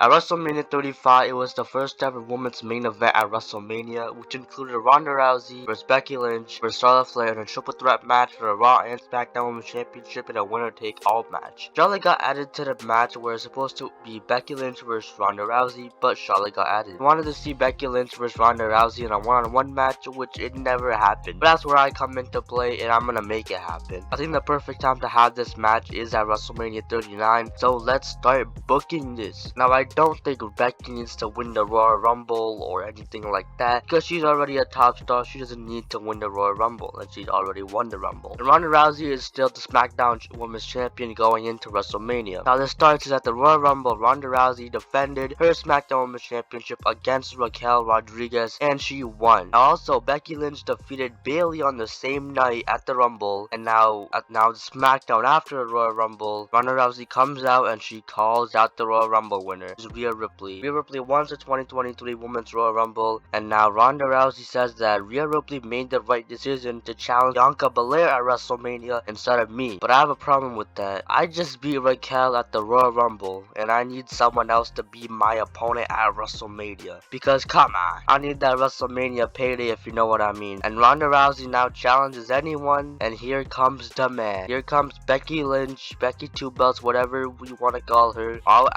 At WrestleMania 35, it was the first ever women's main event at WrestleMania, which included Ronda Rousey vs Becky Lynch vs Charlotte Flair in a triple threat match for the Raw and SmackDown Women's Championship in a winner-take-all match. Charlotte got added to the match where it's supposed to be Becky Lynch vs Ronda Rousey, but Charlotte got added. I wanted to see Becky Lynch vs Ronda Rousey in a one-on-one match, which it never happened. But that's where I come into play, and I'm gonna make it happen. I think the perfect time to have this match is at WrestleMania 39, so let's start booking this. Now, I don't think Becky needs to win the Royal Rumble or anything like that, because she's already a top star. She doesn't need to win the Royal Rumble, and she's already won the Rumble. And Ronda Rousey is still the SmackDown Women's Champion going into WrestleMania. Now, this starts is at the Royal Rumble. Ronda Rousey defended her SmackDown Women's Championship against Raquel Rodriguez, and she won. Now, also, Becky Lynch defeated Bayley on the same night at the Rumble, and now the SmackDown after the Royal Rumble, Ronda Rousey comes out and she calls out the Royal Rumble winner, Rhea Ripley. Rhea Ripley won the 2023 Women's Royal Rumble, and now Ronda Rousey says that Rhea Ripley made the right decision to challenge Bianca Belair at WrestleMania instead of me. But I have a problem with that. I just beat Raquel at the Royal Rumble, and I need someone else to be my opponent at WrestleMania. Because come on, I need that WrestleMania payday, if you know what I mean. And Ronda Rousey now challenges anyone, and here comes the man. Here comes Becky Lynch, Becky Two Belts, whatever we want to call her, out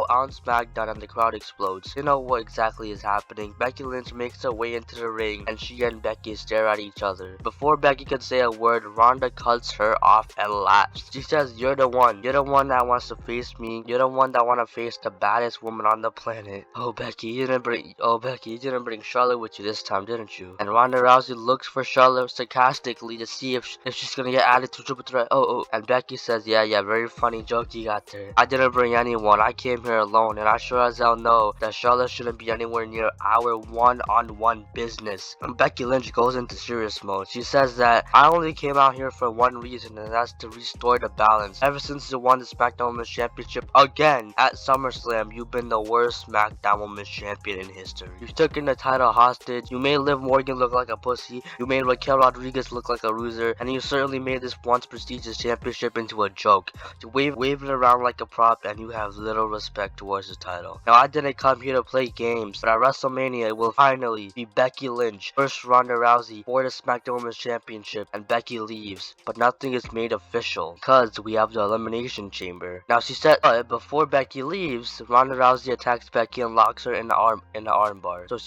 on SmackDown, and the crowd explodes. You know what exactly is happening. Becky Lynch makes her way into the ring, and she and Becky stare at each other. Before Becky could say a word, Ronda cuts her off and laughs. She says, you're the one that wants to face me. You're the one that want to face the baddest woman on the planet. Oh Becky, you didn't bring Charlotte with you this time, didn't you? And Ronda Rousey looks for Charlotte sarcastically to see if she's gonna get added to triple threat. And Becky says, yeah, very funny joke you got there. I didn't bring anyone. I came here alone, and I sure as hell know that Charlotte shouldn't be anywhere near our one-on-one business. And Becky Lynch goes into serious mode. She says that I only came out here for one reason, and that's to restore the balance. Ever since you won the SmackDown Women's Championship again at SummerSlam, you've been the worst SmackDown Women's Champion in history. You've taken the title hostage. You made Liv Morgan look like a pussy. You made Raquel Rodriguez look like a loser, and you certainly made this once prestigious championship into a joke. You wave it around like a prop, and you have little respect towards the title. Now, I didn't come here to play games, but at WrestleMania, it will finally be Becky Lynch versus Ronda Rousey for the SmackDown Women's Championship, and Becky leaves, but nothing is made official because we have the Elimination Chamber. Now, she said before Becky leaves, Ronda Rousey attacks Becky and locks her in the armbar. So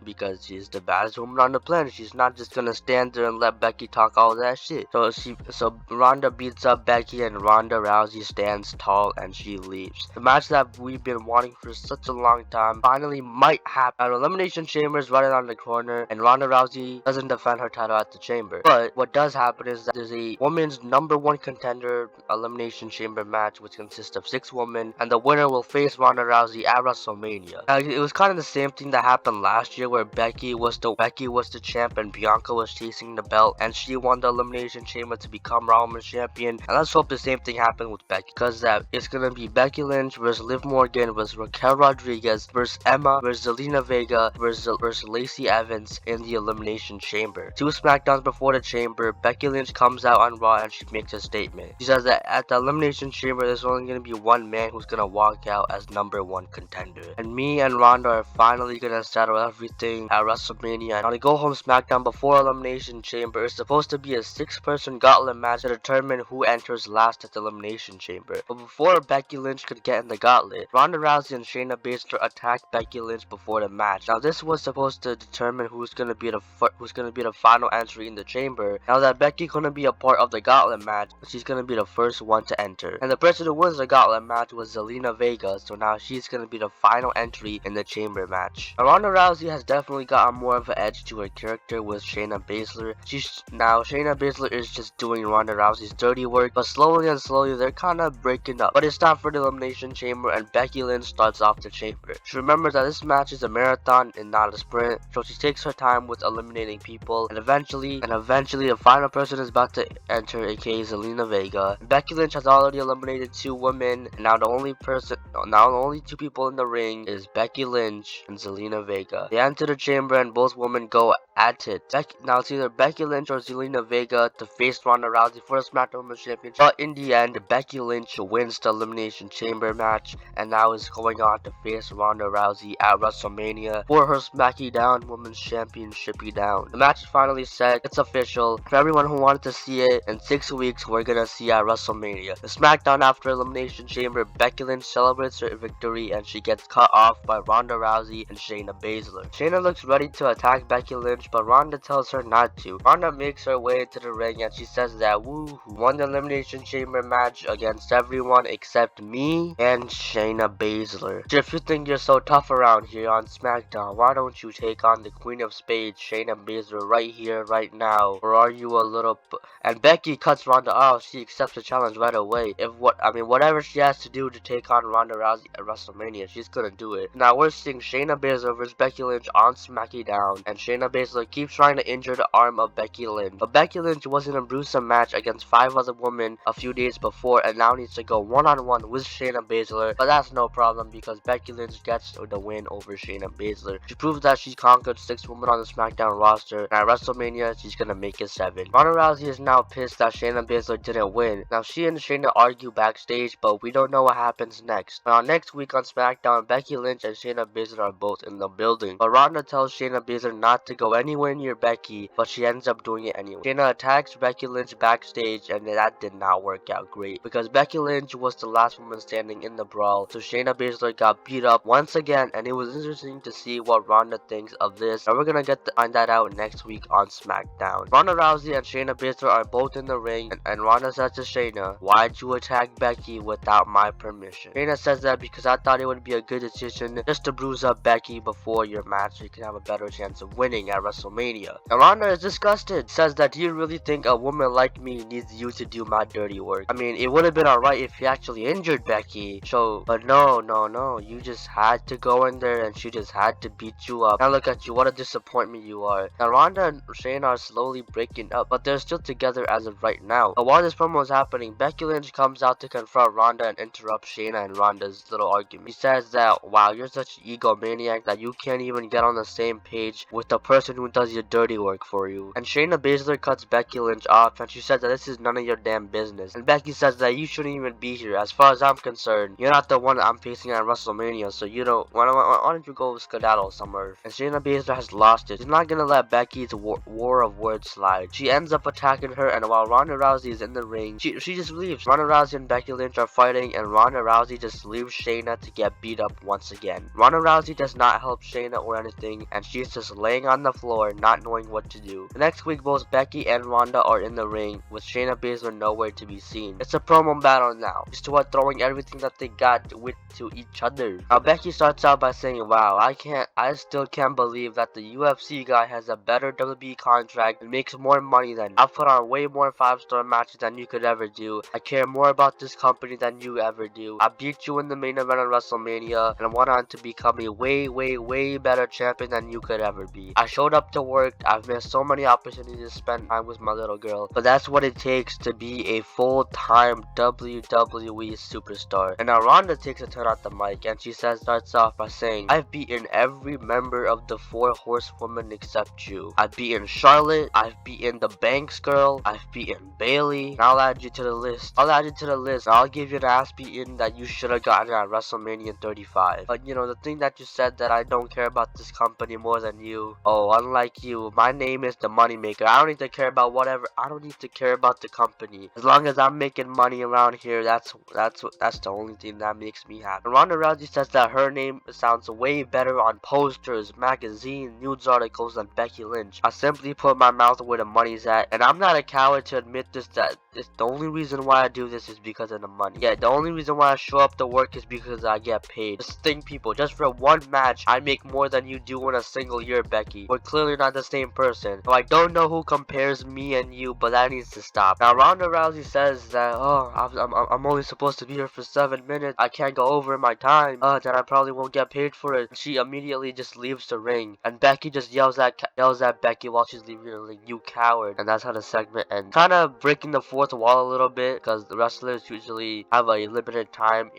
because she's the baddest woman on the planet, she's not just gonna stand there and let Becky talk all that shit. So Ronda beats up Becky, and Ronda Rousey stands tall and she leaves. The match that we've been wanting for such a long time finally might happen. An Elimination Chamber is right around the corner, and Ronda Rousey doesn't defend her title at the chamber. But what does happen is that there's a women's #1 contender Elimination Chamber match, which consists of 6 women, and the winner will face Ronda Rousey at WrestleMania. Now, it was kind of the same thing that happened last year, where Becky was the champ and Bianca was chasing the belt, and she won the Elimination Chamber to become Raw Women's Champion. And let's hope the same thing happened with Becky, because that it's gonna be Becky Lynch versus Liv Morgan versus Raquel Rodriguez versus Emma versus Zelina Vega versus Lacey Evans in the Elimination Chamber. 2 SmackDowns before the chamber, Becky Lynch comes out on Raw and she makes a statement. She says that at the Elimination Chamber, there's only gonna be one man who's gonna walk out as #1 contender, and me and Ronda are finally gonna settle everything at WrestleMania. And on the Go Home SmackDown before Elimination Chamber, it's supposed to be a 6-person gauntlet match to determine who enters last at the Elimination Chamber. But before Becky Lynch could get in the gauntlet, Ronda Rousey and Shayna Baszler attacked Becky Lynch before the match. Now, this was supposed to determine who's gonna be the final entry in the chamber. Now that Becky couldn't be a part of the gauntlet match, she's gonna be the first one to enter. And the person who wins the gauntlet match was Zelina Vega, so now she's gonna be the final entry in the chamber match. Now, Ronda Rousey has definitely gotten more of an edge to her character with Shayna Baszler. Shayna Baszler is just doing Ronda Rousey's dirty work, but slowly they're kind of breaking up. But it's time for the Elimination Chamber, and Becky Lynch starts off the chamber. She remembers that this match is a marathon and not a sprint, so she takes her time with eliminating people, and eventually the final person is about to enter, aka Zelina Vega. Becky Lynch has already eliminated 2 women, and now the only 2 people in the ring is Becky Lynch and Zelina Vega. They enter the chamber, and both women go at it. Now it's either Becky Lynch or Zelina Vega to face Ronda Rousey for a SmackDown Women's Championship. But in the end, Becky Lynch wins the Elimination Chamber match and now is going on to face Ronda Rousey at WrestleMania for her SmackDown Women's Championship down. The match is finally set. It's official. For everyone who wanted to see it, in 6 weeks we're gonna see at WrestleMania. The SmackDown after Elimination Chamber, Becky Lynch celebrates her victory and she gets cut off by Ronda Rousey and Shayna Baszler. Shayna looks ready to attack Becky Lynch, but Ronda tells her not to. Ronda makes her way into the ring and she says that woo won the Elimination Chamber match against everyone except me and Shayna Baszler. If you think you're so tough around here on SmackDown, why don't you take on the Queen of Spades, Shayna Baszler, right here, right now? Or are you a little and Becky cuts Ronda off. She accepts the challenge right away. Whatever she has to do to take on Ronda Rousey at WrestleMania, she's gonna do it. Now we're seeing Shayna Baszler versus Becky Lynch on SmackDown, and Shayna Baszler keeps trying to injure the arm of Becky Lynch. But Becky Lynch was in a gruesome match against 5 other women a few days before, and now needs to go one-on-one with Shayna Baszler. But that's no problem because Becky Lynch gets the win over Shayna Baszler. She proves that she conquered 6 women on the SmackDown roster, and at WrestleMania, she's gonna make it 7. Ronda Rousey is now pissed that Shayna Baszler didn't win. Now she and Shayna argue backstage, but we don't know what happens next. Now next week on SmackDown, Becky Lynch and Shayna Baszler are both in the building. But Ronda tells Shayna Baszler not to go anywhere near Becky, but she ends up doing it anyway. Shayna attacks Becky Lynch backstage, and that did not work out great because Becky Lynch was the last woman standing in the brawl, so Shayna Baszler got beat up once again, and it was interesting to see what Ronda thinks of this, and we're gonna get to find that out next week on SmackDown. Ronda Rousey and Shayna Baszler are both in the ring, and Ronda says to Shayna, "Why'd you attack Becky without my permission?" Shayna says that because I thought it would be a good decision just to bruise up Becky before your match so you can have a better chance of winning at WrestleMania. And Ronda is disgusted, says that, "Do you really think a woman like me needs you to do my dirty work? I mean, it would have been alright if you actually injured Becky, but no, you just had to go in there and she just had to beat you up. Now look at you, what a disappointment you are." Now Ronda and Shayna are slowly breaking up, but they're still together as of right now. But while this promo is happening, Becky Lynch comes out to confront Ronda and interrupt Shayna and Ronda's little argument. He says that, "Wow, you're such an egomaniac that you can't even get on the same page with the person who does your dirty work for you." And Shayna Baszler cuts Becky Lynch off and she says that this is none of your damn business. And Becky says that you shouldn't even be here. As far as I'm concerned, you're not the one I'm facing at WrestleMania, so you don't, why don't you go skedaddle somewhere? And Shayna Baszler has lost it. She's not gonna let Becky's war of words slide. She ends up attacking her, and while Ronda Rousey is in the ring, she just leaves. Ronda Rousey and Becky Lynch are fighting, and Ronda Rousey just leaves Shayna to get beat up once again. Ronda Rousey does not help Shayna or anything, and she's just laying on the floor, not knowing what to do. The next week, both Becky and Ronda are in the ring, with Shayna Baszler nowhere to be seen. It's a promo battle now. These two are throwing everything that they got to each other. Now Becky starts out by saying, "Wow, I still can't believe that the UFC guy has a better WWE contract and makes more money than you. I've put on way more 5-star matches than you could ever do. I care more about this company than you ever do. I beat you in the main event of WrestleMania, and I went on to become a way better champion than you could ever be. I showed up to work. I've missed so many opportunities to spend time with my little girl, but that's what it takes to be a full-time WWE superstar." And now Ronda takes a turn at the mic, and she starts off by saying, "I've beaten every member of the 4 horsewomen except you. I've beaten Charlotte, I've beaten the Banks girl, I've beaten Bailey, and I'll add you to the list. I'll give you an ass beating that you should have gotten at WrestleMania 35. But you know, the thing that you said that I don't care about this company more than you. Oh, unlike you, my name is the moneymaker. I don't need to care about whatever. I don't need to care about the company. As long as I'm making money around here, that's the only thing that makes me happy." And Ronda Rousey says that her name sounds way better on posters, magazines, news articles than Becky Lynch. "I simply put my mouth where the money's at, and I'm not a coward to admit this, that the only reason why I do this is because of the money. Yeah, the only reason why I show up to work is because I get paid. Just think, people, just for one match, I make more than you do in a single year, Becky. We're clearly not the same person. So I don't know who compares me and you, but that needs to stop." Now Ronda Rousey says that, "Oh, I'm only supposed to be here for 7 minutes. I can't go over my time. Then I probably won't get paid for it." She immediately just leaves the ring, and Becky just yells at Becky while she's leaving the ring, "You coward!" And that's how the segment ends. Kind of breaking the fourth wall a little bit, because the wrestlers usually have a limited time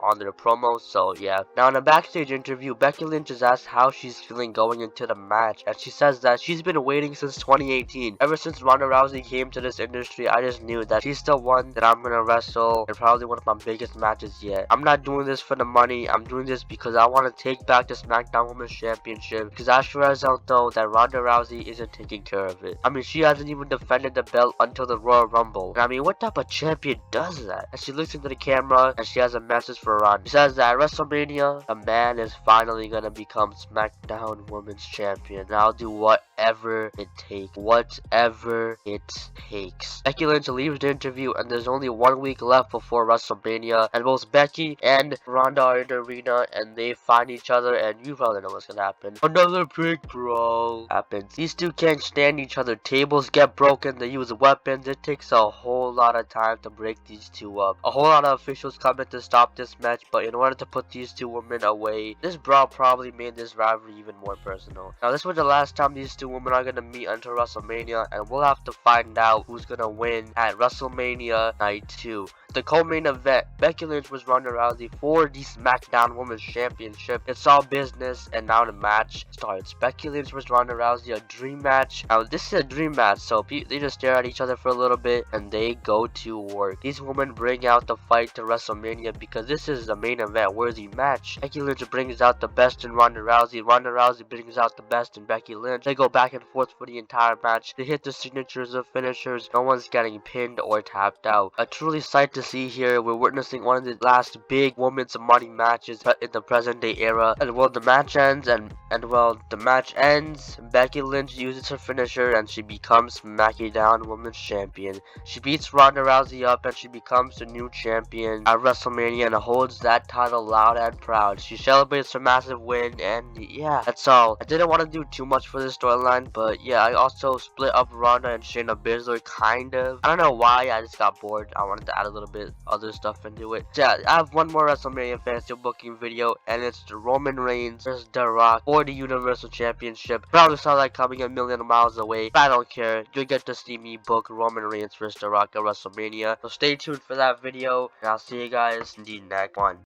on their promos. So yeah. Now in a backstage interview, Becky Lynch is asked how she's feeling going into the match, and she says that she's been waiting since 2018. Ever since Ronda Rousey came to this industry, I just knew that she's the one that I'm gonna wrestle in probably one of my biggest matches yet. I'm not doing this for the money. I'm doing this because I want to take back the SmackDown Women's Championship, because as sure as hell know that Ronda Rousey isn't taking care of it. I mean, she hasn't even defended the belt until the Royal Rumble. And I mean, what type of champion does that? And she looks into the camera and she has a message for Ronda. She says that at WrestleMania, a man is finally gonna become SmackDown Women's Champion. And I'll do whatever it takes. Whatever it takes. Becky Lynch leaves the interview and there's only 1 week left before WrestleMania. And both Becky and Ronda are in the arena and they find each other, and you probably know what's gonna happen. Another big brawl happens. These two can't stand each other. Tables get broken. They use weapons. It takes a whole lot of time to break these two up. A whole lot of officials come in to stop this match, but in order to put these two women away, this brawl probably made this rivalry even more personal. Now, this was the last time these two women are gonna meet until WrestleMania, and we'll have to find out who's gonna win at WrestleMania Night 2. The co-main event, Becky Lynch was Ronda Rousey for the SmackDown Women's Championship. It's all business, and now the match starts. Becky Lynch was Ronda Rousey, a dream match. Now, this is a dream match, so they just stare at each other for a little bit, and they go to work. These women bring out the fight to WrestleMania because this is the main event worthy match. Becky Lynch brings out the best in Ronda Rousey. Ronda Rousey brings out the best in Becky Lynch. They go back and forth for the entire match. They hit the signatures of finishers. No one's getting pinned or tapped out. A truly sight to see here. We're witnessing one of the last big women's money matches in the present day era. And well, the match ends, and the match ends. Becky Lynch uses her finisher and she becomes SmackDown Women's Champion. She beats Ronda Rousey up and she becomes the new champion at WrestleMania and holds that title loud and proud. She celebrates her massive win, and yeah, that's all. I didn't want to do too much for this storyline, but yeah, I also split up Ronda and Shayna Baszler, kind of. I don't know why, I just got bored. I wanted to add a little bit other stuff into it. So yeah, I have one more WrestleMania fantasy booking video, and it's the Roman Reigns versus The Rock for the Universal Championship. Probably saw that coming a million miles away, but I don't care. You'll get to see me book Roman Reigns versus The Rock at WrestleMania. So stay tuned for that video, and I'll see you guys in the next one.